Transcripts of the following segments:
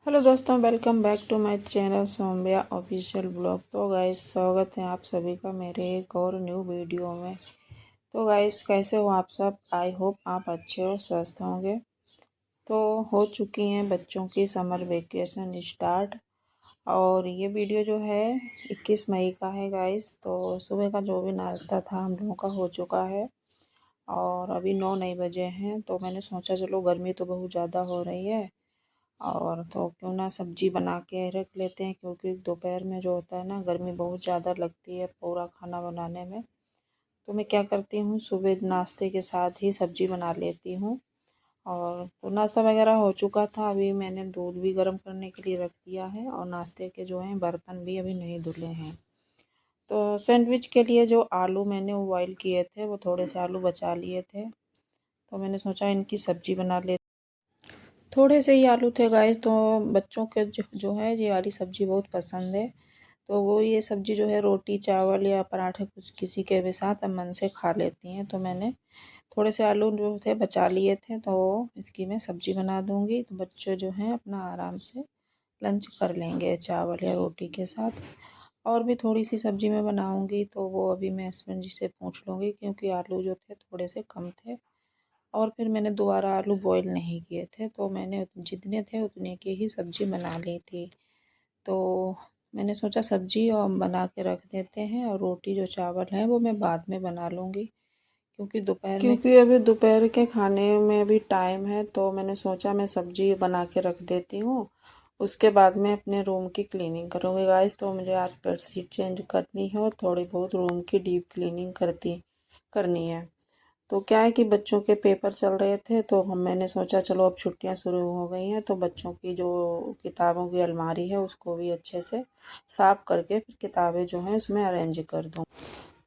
Hello दोस्तों, welcome back to my channel Saumya official blog. तो guys, स्वागत है आप सभी का मेरे एक और न्यू वीडियो में। तो गाइस, कैसे हो आप सब? आई होप आप अच्छे हो, स्वस्थ होंगे। तो हो चुकी हैं बच्चों की समर वेकेशन स्टार्ट, और ये वीडियो जो है 21 मई का है गाइस। तो सुबह का जो भी नाश्ता था हम लोगों का हो चुका है, और अभी 9 नहीं बजे हैं। तो मैंने सोचा चलो, गर्मी तो बहुत ज़्यादा हो रही है, और तो क्यों ना सब्जी बना के रख लेते हैं, क्योंकि दोपहर में जो होता है ना, गर्मी बहुत ज़्यादा लगती है पूरा खाना बनाने में। तो मैं क्या करती हूँ, सुबह नाश्ते के साथ ही सब्जी बना लेती हूँ। और तो नाश्ता वगैरह हो चुका था, अभी मैंने दूध भी गर्म करने के लिए रख दिया है, और नाश्ते के जो हैं बर्तन भी अभी नहीं धुले हैं। तो सैंडविच के लिए जो आलू मैंने बॉयल किए थे, वो थोड़े से आलू बचा लिए थे, तो मैंने सोचा इनकी सब्जी बना ले। थोड़े से ही आलू थे गाइस, तो बच्चों के जो है ये वाली सब्ज़ी बहुत पसंद है। तो वो ये सब्ज़ी जो है रोटी चावल या पराठे कुछ किसी के भी साथ मन से खा लेती हैं। तो मैंने थोड़े से आलू जो थे बचा लिए थे, तो इसकी मैं सब्ज़ी बना दूँगी। तो बच्चे जो हैं अपना आराम से लंच कर लेंगे चावल या रोटी के साथ। और भी थोड़ी सी सब्ज़ी मैं बनाऊँगी, तो वो अभी मैं हस्बैंड जी से पूछ लूँगी, क्योंकि आलू जो थे थोड़े से कम थे। और फिर मैंने दोबारा आलू बॉईल नहीं किए थे, तो मैंने जितने थे उतने की ही सब्ज़ी बना ली थी। तो मैंने सोचा सब्ज़ी और बना के रख देते हैं, और रोटी जो चावल है वो मैं बाद में बना लूँगी, क्योंकि अभी दोपहर के खाने में अभी टाइम है। तो मैंने सोचा मैं सब्ज़ी बना के रख देती हूँ, उसके बाद में अपने रूम की क्लीनिंग करूँगी गाइस। तो मुझे आज बेडशीट चेंज करनी है, और थोड़ी बहुत रूम की डीप क्लीनिंग करनी है। तो क्या है कि बच्चों के पेपर चल रहे थे, तो मैंने सोचा चलो अब छुट्टियां शुरू हो गई हैं, तो बच्चों की जो किताबों की अलमारी है उसको भी अच्छे से साफ़ करके फिर किताबें जो हैं उसमें अरेंज कर दूँ।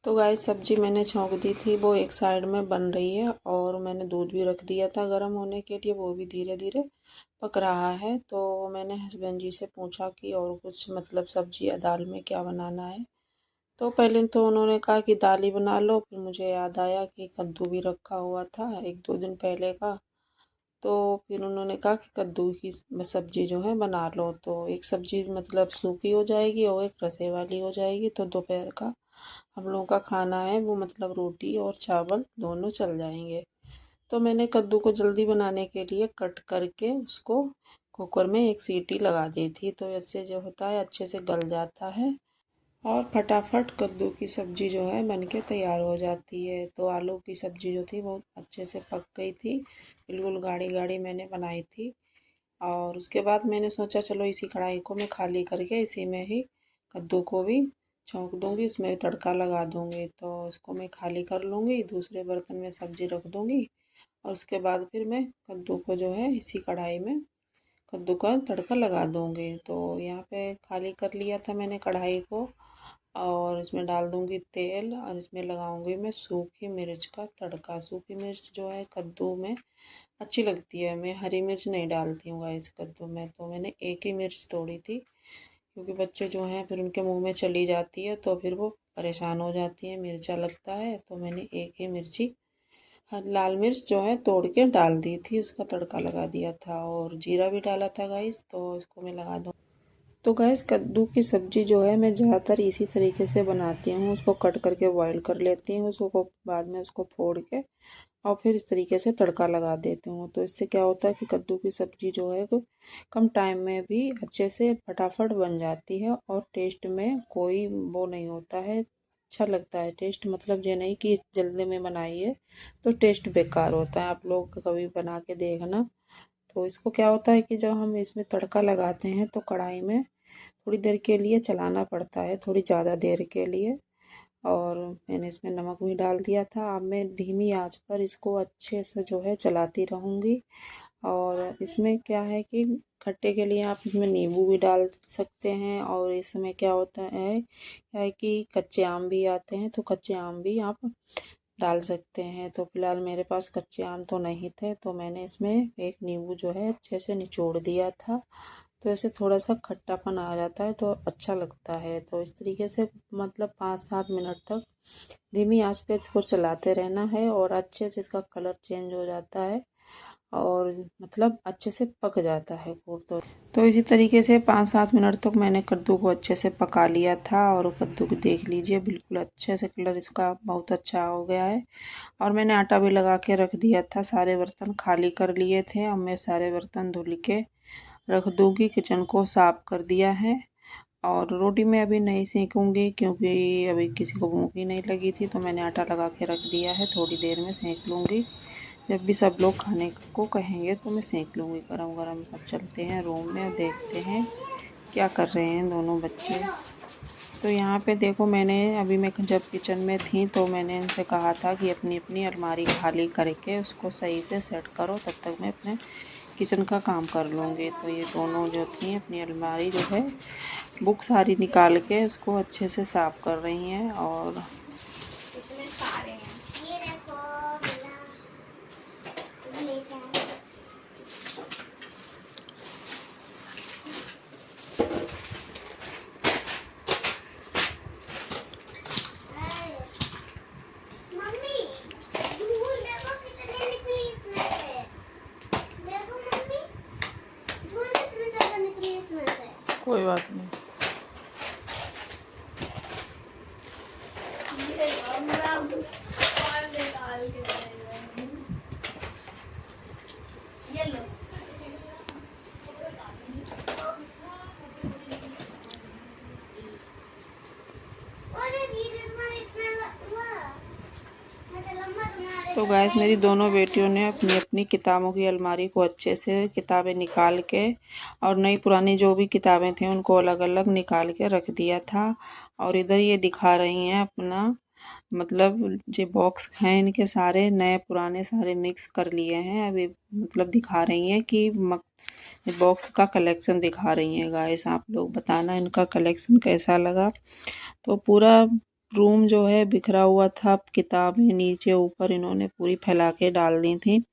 तो गाइस, सब्जी मैंने छौंक दी थी, वो एक साइड में बन रही है, और मैंने दूध भी रख दिया था गर्म होने के लिए, वो भी धीरे धीरे पक रहा है। तो मैंने हस्बैंड जी से पूछा कि और कुछ मतलब सब्जी या दाल में क्या बनाना है। तो पहले तो उन्होंने कहा कि दाल ही बना लो, फिर मुझे याद आया कि कद्दू भी रखा हुआ था 1-2 दिन पहले का। तो फिर उन्होंने कहा कि कद्दू की सब्ज़ी जो है बना लो, तो एक सब्ज़ी मतलब सूखी हो जाएगी और एक रसे वाली हो जाएगी। तो दोपहर का हम लोगों का खाना है वो मतलब रोटी और चावल दोनों चल जाएंगे। तो मैंने कद्दू को जल्दी बनाने के लिए कट करके उसको कुकर में एक सीटी लगा दी थी, तो इससे जो होता है अच्छे से गल जाता है, और फटाफट कद्दू की सब्ज़ी जो है बनके तैयार हो जाती है। तो आलू की सब्ज़ी जो थी बहुत अच्छे से पक गई थी, बिल्कुल गाढ़ी गाढ़ी मैंने बनाई थी। और उसके बाद मैंने सोचा चलो इसी कढ़ाई को मैं खाली करके इसी में ही कद्दू को भी छौंक दूँगी, उसमें तड़का लगा दूँगी। तो उसको मैं खाली कर लूँगी, दूसरे बर्तन में सब्ज़ी रख दूँगी, और उसके बाद फिर मैं कद्दू को जो है इसी कढ़ाई में कद्दू का तड़का लगा दूँगी। तो यहाँ पे खाली कर लिया था मैंने कढ़ाई को, और इसमें डाल दूँगी तेल, और इसमें लगाऊँगी मैं सूखी मिर्च का तड़का। सूखी मिर्च जो है कद्दू में अच्छी लगती है, मैं हरी मिर्च नहीं डालती हूँ गाइस कद्दू में। तो मैंने एक ही मिर्च तोड़ी थी, क्योंकि बच्चे जो हैं फिर उनके मुंह में चली जाती है, तो फिर वो परेशान हो जाती है, मिर्चा लगता है। तो मैंने एक ही मिर्ची लाल मिर्च जो है तोड़ के डाल दी थी, उसका तड़का लगा दिया था, और जीरा भी डाला था गाइस। तो इसको मैं लगा दूँ। तो गैस, कद्दू की सब्ज़ी जो है मैं ज़्यादातर इसी तरीके से बनाती हूँ, उसको कट करके बॉईल कर लेती हूँ, उसको बाद में उसको फोड़ के और फिर इस तरीके से तड़का लगा देती हूँ। तो इससे क्या होता है कि कद्दू की सब्ज़ी जो है वो कम टाइम में भी अच्छे से फटाफट बन जाती है, और टेस्ट में कोई वो नहीं होता है, अच्छा लगता है टेस्ट। मतलब ये नहीं कि इस जल्दी में बनाई है तो टेस्ट बेकार होता है, आप लोग कभी बना के देखना। तो इसको क्या होता है कि जब हम इसमें तड़का लगाते हैं तो कढ़ाई में थोड़ी देर के लिए चलाना पड़ता है, थोड़ी ज़्यादा देर के लिए। और मैंने इसमें नमक भी डाल दिया था। अब मैं धीमी आंच पर इसको अच्छे से जो है चलाती रहूँगी। और इसमें क्या है कि खट्टे के लिए आप इसमें नींबू भी डाल सकते हैं, और इस समय क्या है कि कच्चे आम भी आते हैं, तो कच्चे आम भी आप डाल सकते हैं। तो फिलहाल मेरे पास कच्चे आम तो नहीं थे, तो मैंने इसमें एक नींबू जो है अच्छे से निचोड़ दिया था। तो ऐसे थोड़ा सा खट्टापन आ जाता है तो अच्छा लगता है। तो इस तरीके से मतलब 5-7 मिनट तक धीमी आंच पे इसको चलाते रहना है, और अच्छे से इसका कलर चेंज हो जाता है, और मतलब अच्छे से पक जाता है खूब। तो इसी तरीके से 5-7 मिनट तक मैंने कद्दू को अच्छे से पका लिया था। और कद्दू को देख लीजिए बिल्कुल अच्छे से कलर इसका बहुत अच्छा हो गया है। और मैंने आटा भी लगा के रख दिया था। सारे बर्तन खाली कर लिए थे। अब मैं सारे बर्तन धुल के रख दूँगी। किचन को साफ़ कर दिया है। और रोटी मैं अभी नहीं सेकूँगी क्योंकि अभी किसी को भूख ही नहीं लगी थी, तो मैंने आटा लगा के रख दिया है। थोड़ी देर में सेक लूँगी। जब भी सब लोग खाने को कहेंगे तो मैं सेक लूँगी गरम गरम। अब चलते हैं रूम में और देखते हैं क्या कर रहे हैं दोनों बच्चे। तो यहाँ पे देखो, मैंने अभी मैं जब किचन में थी तो मैंने इनसे कहा था कि अपनी अपनी अलमारी खाली करके उसको सही से सेट करो, तब तक मैं अपने किचन का काम कर लूँगी। तो ये दोनों जो थी अपनी अलमारी जो है बुक सारी निकाल के उसको अच्छे से साफ़ कर रही हैं। और इतने सारे हैं, ये देखो मम्मी, धूल देखो कितनी निकली इसमें से। देखो मम्मी, धूल कितनी ज्यादा निकली इसमें से। कोई बात नहीं। ये हमरा और निकाल के ये लो। अरे धीरे तुम्हारे इतना लंबा तुम्हारे तो गैस मेरी दोनों बेटियों ने अपनी अपनी किताबों की अलमारी को अच्छे से किताबें निकाल के और नई पुरानी जो भी किताबें थी उनको अलग अलग निकाल के रख दिया था। और इधर ये दिखा रही हैं अपना मतलब जो बॉक्स हैं इनके सारे नए पुराने सारे मिक्स कर लिए हैं। अभी मतलब दिखा रही हैं कि बॉक्स का कलेक्शन दिखा रही हैं। गाइस आप लोग बताना इनका कलेक्शन कैसा लगा। तो पूरा रूम जो है बिखरा हुआ था। किताबें नीचे ऊपर इन्होंने पूरी फैला के डाल दी थी।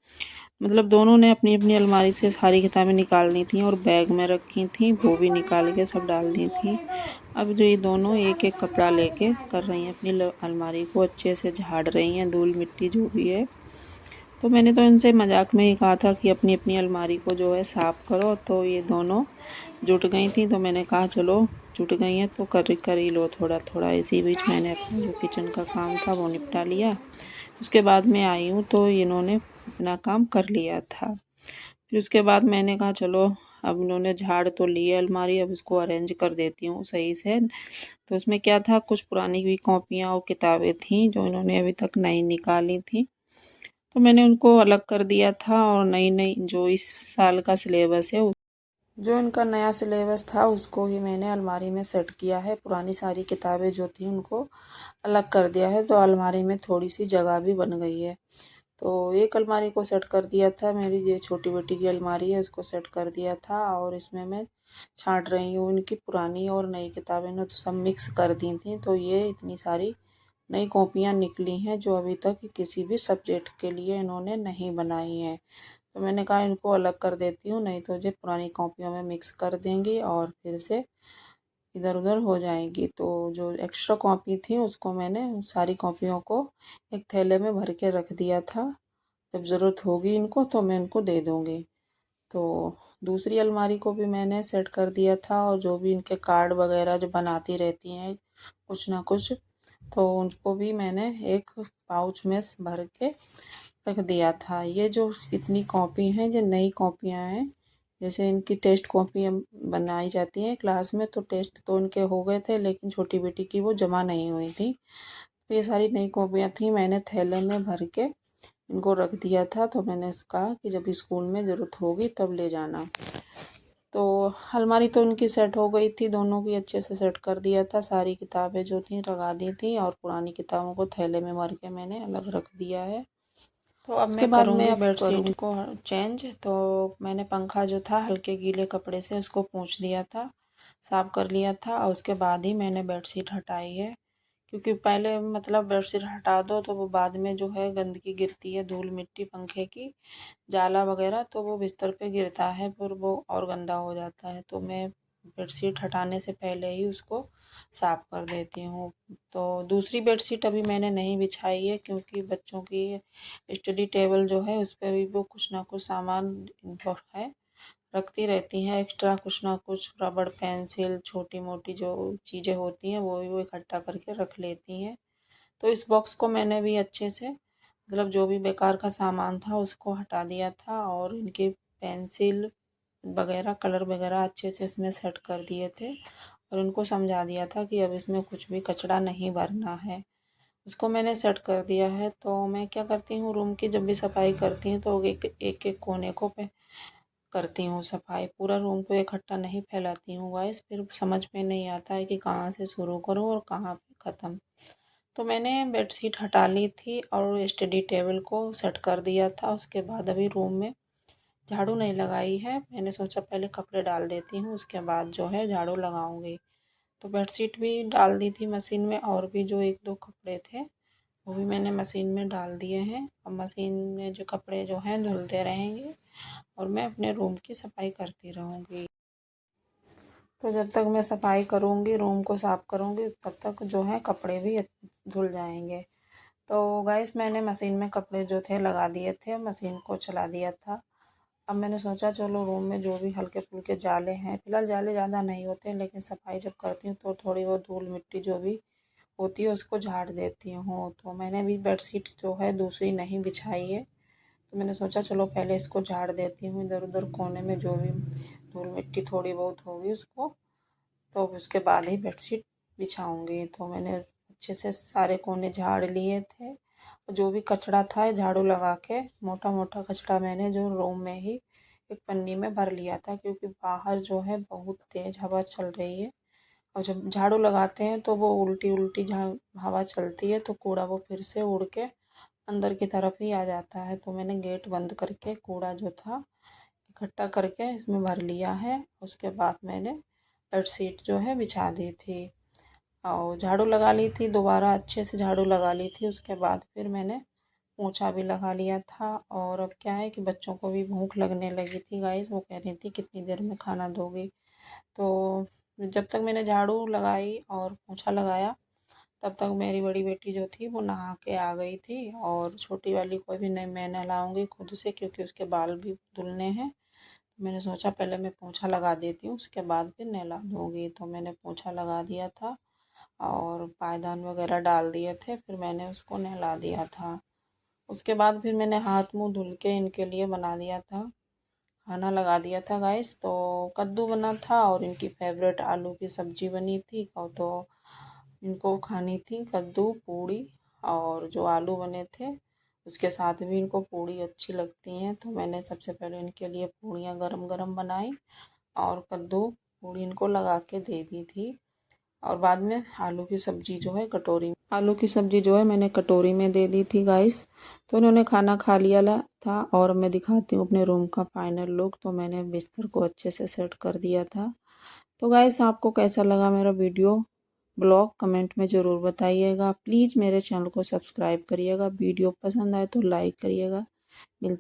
मतलब दोनों ने अपनी अपनी अलमारी से सारी किताबें निकाल दी थी और बैग में रखी थी, वो भी निकाल के सब डाल दी थी। अब जो ये दोनों एक एक कपड़ा लेके कर रही हैं अपनी अलमारी को अच्छे से झाड़ रही हैं, धूल मिट्टी जो भी है। तो मैंने तो इनसे मजाक में ही कहा था कि अपनी अपनी अलमारी को जो है साफ़ करो। तो ये दोनों जुट गई थी, तो मैंने कहा चलो जुट गई हैं तो कर ही लो थोड़ा थोड़ा। इसी बीच मैंने अपना जो किचन का काम था वो निपटा लिया। उसके बाद मैं आई हूँ तो इन्होंने अपना काम कर लिया था। फिर उसके बाद मैंने कहा चलो अब इन्होंने झाड़ तो ली है अलमारी, अब इसको अरेंज कर देती हूँ सही से। तो उसमें क्या था, कुछ पुरानी भी कॉपियाँ और किताबें थीं जो इन्होंने अभी तक नई निकाली थी, तो मैंने उनको अलग कर दिया था। और नई नई जो इस साल का सिलेबस है, जो इनका नया सिलेबस था उसको ही मैंने अलमारी में सेट किया है। पुरानी सारी किताबें जो थी उनको अलग कर दिया है, तो अलमारी में थोड़ी सी जगह भी बन गई है। तो एक अलमारी को सेट कर दिया था, मेरी ये छोटी बेटी की अलमारी है उसको सेट कर दिया था। और इसमें मैं छांट रही हूँ इनकी पुरानी और नई किताबें ने तो सब मिक्स कर दी थी। तो ये इतनी सारी नई कॉपियाँ निकली हैं जो अभी तक किसी भी सब्जेक्ट के लिए इन्होंने नहीं बनाई हैं। तो मैंने कहा इनको अलग कर देती हूँ, नहीं तो ये पुरानी कॉपियों में मिक्स कर देंगी और फिर से इधर उधर हो जाएगी। तो जो एक्स्ट्रा कॉपी थी उसको मैंने उन सारी कॉपियों को एक थैले में भर के रख दिया था। जब ज़रूरत होगी इनको तो मैं इनको दे दूँगी। तो दूसरी अलमारी को भी मैंने सेट कर दिया था। और जो भी इनके कार्ड वगैरह जो बनाती रहती हैं कुछ ना कुछ, तो उनको भी मैंने एक पाउच में भर के रख दिया था। ये जो इतनी कॉपी हैं जो नई कॉपियाँ हैं, जैसे इनकी टेस्ट कॉपी बनाई जाती हैं क्लास में, तो टेस्ट तो इनके हो गए थे लेकिन छोटी बेटी की वो जमा नहीं हुई थी। तो ये सारी नई कॉपियाँ थी, मैंने थैले में भर के इनको रख दिया था। तो मैंने कहा कि जब स्कूल में ज़रूरत होगी तब ले जाना। तो अलमारी तो उनकी सेट हो गई थी, दोनों की अच्छे से सेट कर दिया था। सारी किताबें जो थी लगा दी थी और पुरानी किताबों को थैले में भर के मैंने अलग रख दिया है। तो अब मैं करूँगी बेडशीट को चेंज। तो मैंने पंखा जो था हल्के गीले कपड़े से उसको पोंछ दिया था, साफ़ कर लिया था। और उसके बाद ही मैंने बेडशीट हटाई है, क्योंकि पहले मतलब बेडशीट हटा दो तो वो बाद में जो है गंदगी गिरती है, धूल मिट्टी पंखे की जाला वगैरह, तो वो बिस्तर पे गिरता है फिर वो और गंदा हो जाता है। तो मैं बेडशीट हटाने से पहले ही उसको साफ़ कर देती हूँ। तो दूसरी बेडशीट अभी मैंने नहीं बिछाई है, क्योंकि बच्चों की स्टडी टेबल जो है उस पे भी वो कुछ ना कुछ सामान वो है, रखती रहती हैं एक्स्ट्रा कुछ ना कुछ, रबड़ पेंसिल छोटी मोटी जो चीज़ें होती हैं वो इकट्ठा करके रख लेती हैं। तो इस बॉक्स को मैंने भी अच्छे से, मतलब जो भी बेकार का सामान था उसको हटा दिया था, और इनके पेंसिल वगैरह कलर वगैरह अच्छे से इसमें सेट कर दिए थे, और उनको समझा दिया था कि अब इसमें कुछ भी कचरा नहीं भरना है। उसको मैंने सेट कर दिया है। तो मैं क्या करती हूँ, रूम की जब भी सफाई करती हूँ तो एक कोने को पे करती हूँ सफाई, पूरा रूम को इकट्ठा नहीं फैलाती हूँ गाइस, फिर समझ में नहीं आता है कि कहाँ से शुरू करूँ और कहाँ पे ख़त्म। तो मैंने बेडशीट हटा ली थी और स्टडी टेबल को सेट कर दिया था। उसके बाद अभी रूम में झाड़ू नहीं लगाई है, मैंने सोचा पहले कपड़े डाल देती हूँ, उसके बाद जो है झाड़ू लगाऊंगी। तो बेडशीट भी डाल दी थी मशीन में, और भी जो एक दो कपड़े थे वो भी मैंने मशीन में डाल दिए हैं। अब मशीन में जो कपड़े जो हैं धुलते रहेंगे, और मैं अपने रूम की सफाई करती रहूँगी। तो जब तक मैं सफाई करूँगी, रूम को साफ़ करूँगी, तब तक जो है कपड़े भी धुल जाएंगे। तो गाइस मैंने मशीन में कपड़े जो थे लगा दिए थे, मशीन को चला दिया था। अब मैंने सोचा चलो रूम में जो भी हल्के फुल्के जाले हैं, फिलहाल जाले ज़्यादा नहीं होते, लेकिन सफाई जब करती हूँ तो थोड़ी बहुत धूल मिट्टी जो भी होती है उसको झाड़ देती हूँ। तो मैंने भी बेडशीट जो है दूसरी नहीं बिछाई है, तो मैंने सोचा चलो पहले इसको झाड़ देती हूँ, इधर उधर कोने में जो भी धूल मिट्टी थोड़ी बहुत होगी उसको, तो उसके बाद ही बेडशीट बिछाऊंगी। तो मैंने अच्छे से सारे कोने झाड़ लिए थे, जो भी कचरा था झाड़ू लगा के मोटा मोटा कचरा मैंने जो रूम में ही एक पन्नी में भर लिया था, क्योंकि बाहर जो है बहुत तेज़ हवा चल रही है, और जब झाड़ू लगाते हैं तो वो उल्टी उल्टी हवा चलती है, तो कूड़ा वो फिर से उड़ के अंदर की तरफ ही आ जाता है। तो मैंने गेट बंद करके कूड़ा जो था इकट्ठा करके इसमें भर लिया है। उसके बाद मैंने बेडशीट जो है बिछा दी थी, और झाड़ू लगा ली थी, दोबारा अच्छे से झाड़ू लगा ली थी। उसके बाद फिर मैंने पोंछा भी लगा लिया था। और अब क्या है कि बच्चों को भी भूख लगने लगी थी गाइस, वो कह रही थी कितनी देर में खाना दोगी। तो जब तक मैंने झाड़ू लगाई और पोंछा लगाया, तब तक मेरी बड़ी बेटी जो थी वो नहा के आ गई थी, और छोटी वाली को भी नहीं मैं नहलाऊँगी खुद से, क्योंकि उसके बाल भी धुलने हैं। मैंने सोचा पहले मैं पोंछा लगा देती हूँ, उसके बाद फिर नहला दूँगी। तो मैंने पोंछा लगा दिया था और पायदान वगैरह डाल दिए थे, फिर मैंने उसको नहला दिया था। उसके बाद फिर मैंने हाथ मुंह धुल के इनके लिए बना दिया था, खाना लगा दिया था गाइस। तो कद्दू बना था, और इनकी फेवरेट आलू की सब्ज़ी बनी थी, और तो इनको खानी थी कद्दू पूड़ी, और जो आलू बने थे उसके साथ भी इनको पूड़ी अच्छी लगती हैं। तो मैंने सबसे पहले इनके लिए पूड़ियाँ गरम गरम बनाई, और कद्दू पूड़ी इनको लगा के दे दी थी। और बाद में आलू की सब्ज़ी जो है आलू की सब्ज़ी जो है मैंने कटोरी में दे दी थी गाइस। तो इन्होंने खाना खा लिया था, और मैं दिखाती हूँ अपने रूम का फाइनल लुक। तो मैंने बिस्तर को अच्छे से सेट कर दिया था। तो गाइस आपको कैसा लगा मेरा वीडियो ब्लॉग, कमेंट में ज़रूर बताइएगा। प्लीज़ मेरे चैनल को सब्सक्राइब करिएगा, वीडियो पसंद आए तो लाइक करिएगा। मिलते